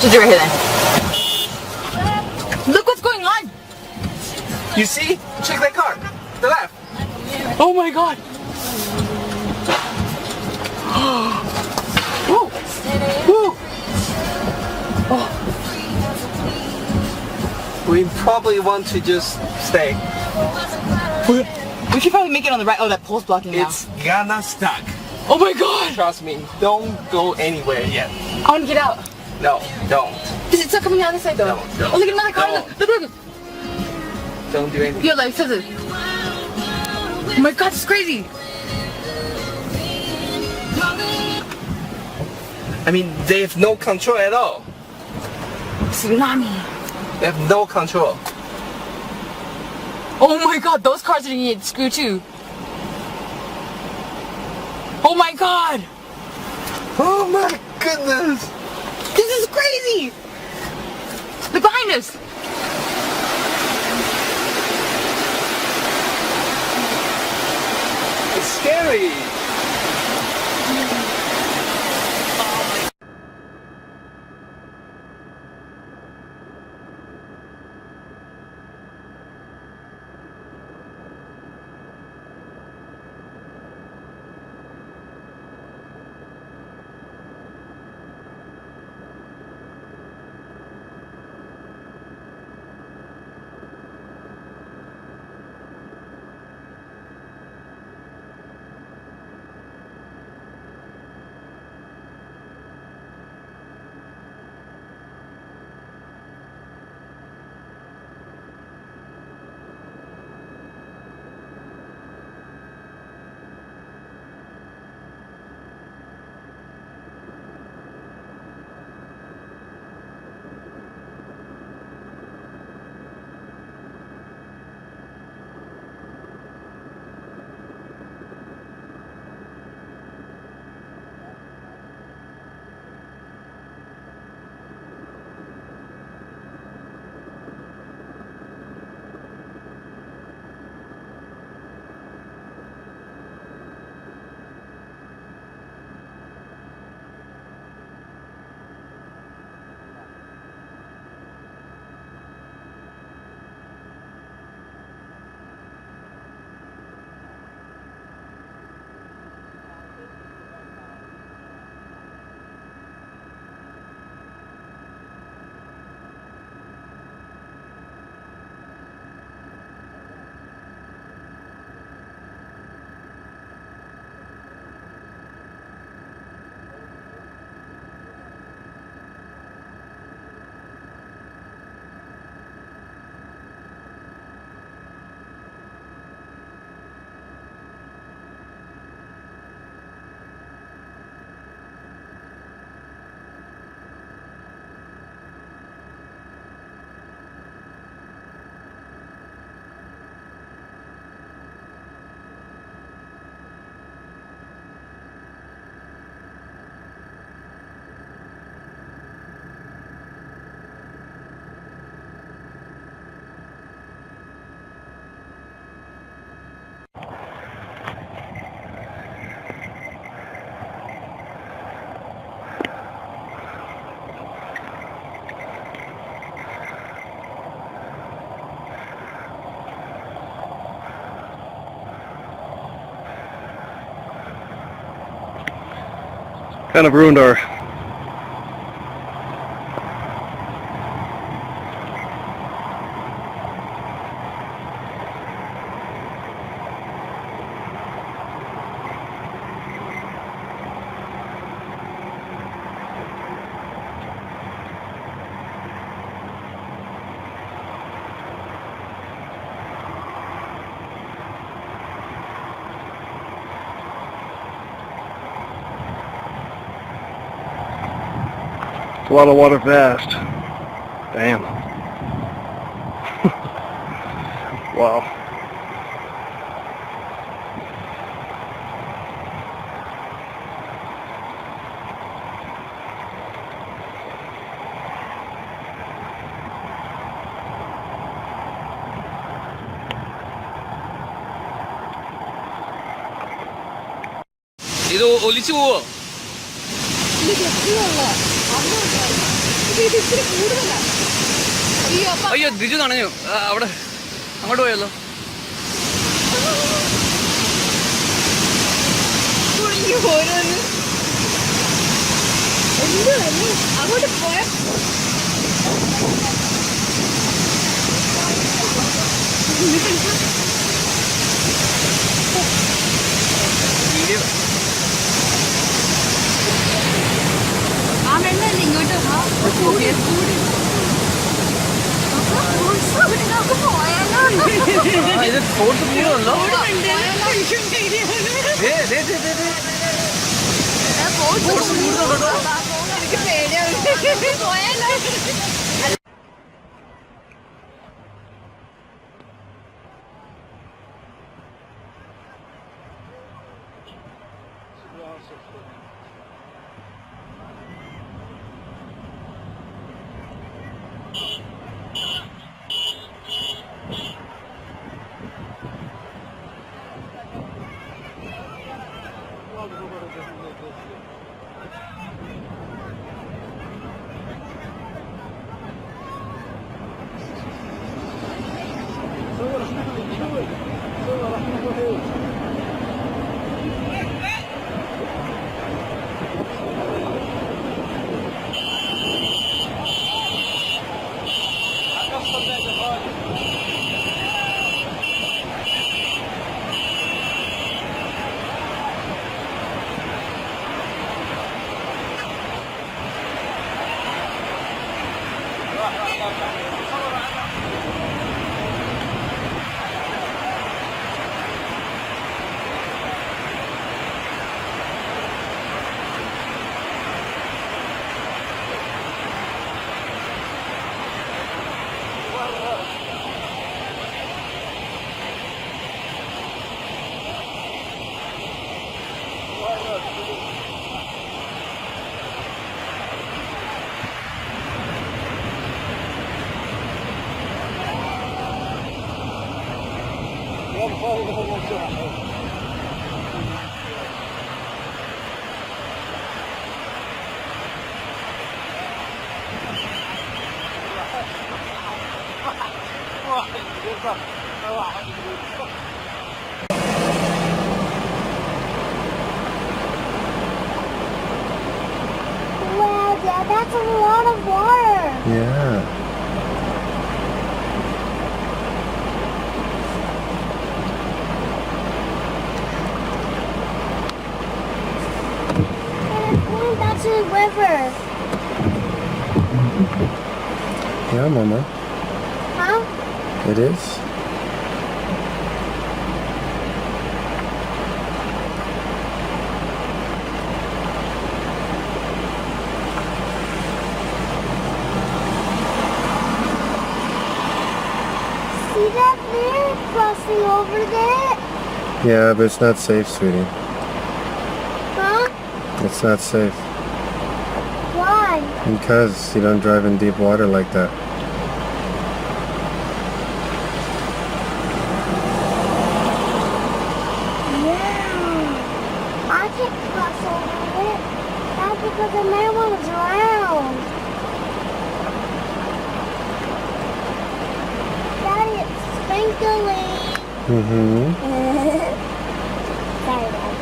Just do right here then. Look what's going on. You see? Check that car. The left. Oh my god. Whoa. Whoa. Oh. We probably want to just stay. We should probably make it on the right. Oh, that pole's blocking now. It's gonna stuck. Oh my god. Trust me. Don't go anywhere yet. I want to get out. No, don't. It's not coming down this side though. No, no. Oh, look at another car. No. Look. Don't do anything. Yo, like, says it. Oh my god, this is crazy. I mean, they have no control at all. Tsunami. They have no control. Oh my god, those cars are gonna get screwed too. Oh my god. Oh my goodness. This is crazy. Look behind us. It's scary. Kind of ruined our a lot of water fast. Damn. Wow. 이거 올리지 뭐? 이게 귀여워. 안 보여. ഇത്തിരി കൂടുതലാ. അയ്യോ അപ്പ അയ്യോ ദിജു നനഞ്ഞു അവിടെ അങ്ങോട്ട് പോയല്ലോ. കുടുങ്ങി പോരുന്നു. എന്തുവല്ലേ അങ്ങോട്ട് പോയ വീഡിയോ ആ വെള്ളമല്ലേ ഇങ്ങോട്ട് പോയാലോ. ഇത് സ്പോർട്സ് കൂടുമല്ലോ. എനിക്ക് പേടിയാവുന്നു. പോയാലോ. Wow, Dad, that's a lot of water. Yeah. And it's going back to the river. Yeah, Mama. Huh? It is. See that there crossing over there? Yeah, but it's not safe, sweetie. Huh? It's not safe. Why? Because you don't drive in deep water like that. Yeah. I can't cross over it. That's because I may want to drown. Daddy, it's sprinkling. Mm-hmm. Sorry, Dad.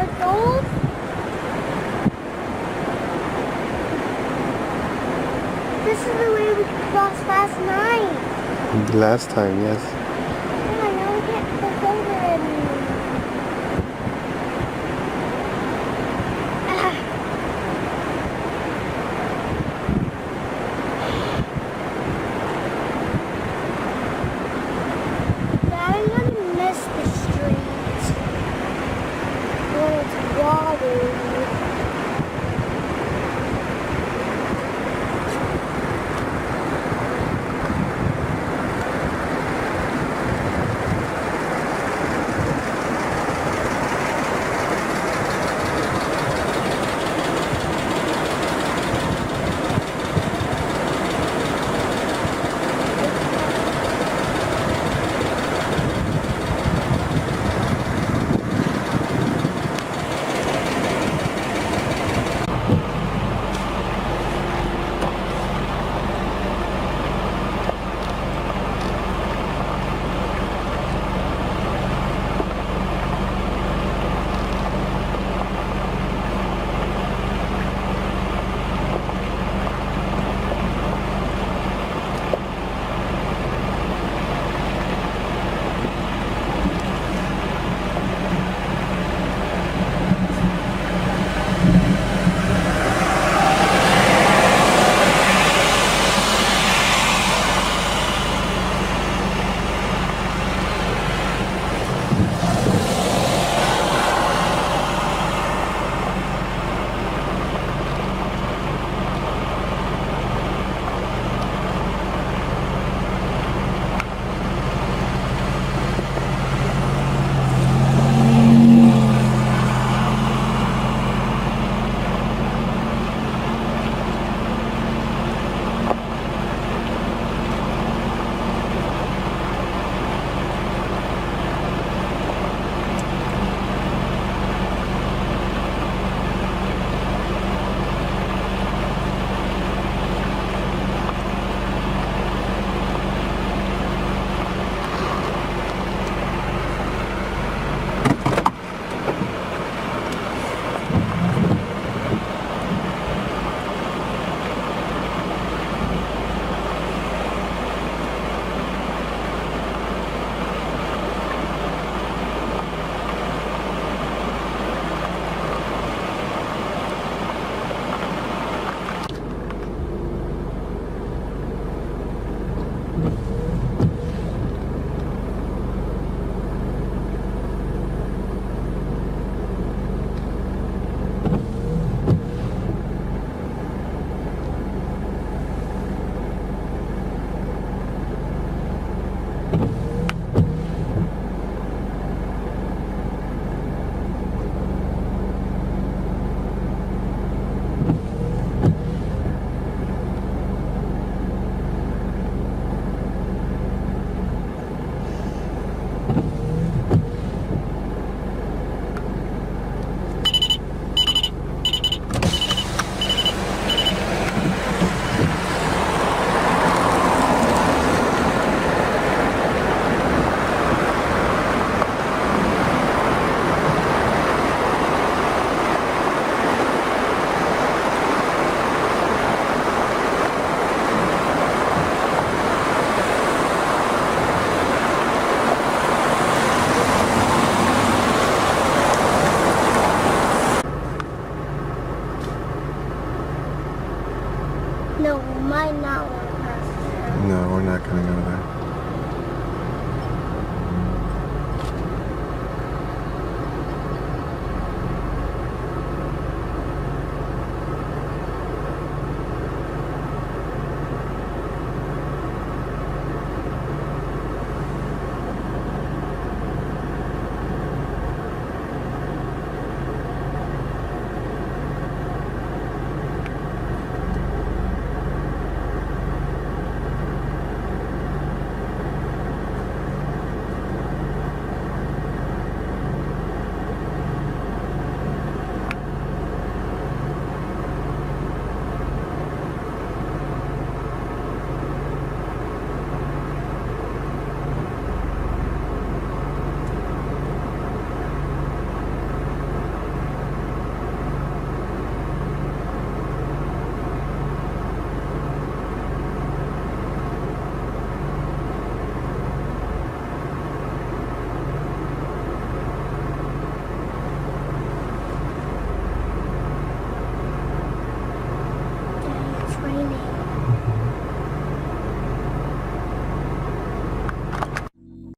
Adults? This is the way we crossed last night. Last time, yes. Yeah, now we can't cross over anymore. Dad, I'm gonna miss the street when it's water. No, we might not want to pass there. No, we're not gonna go there.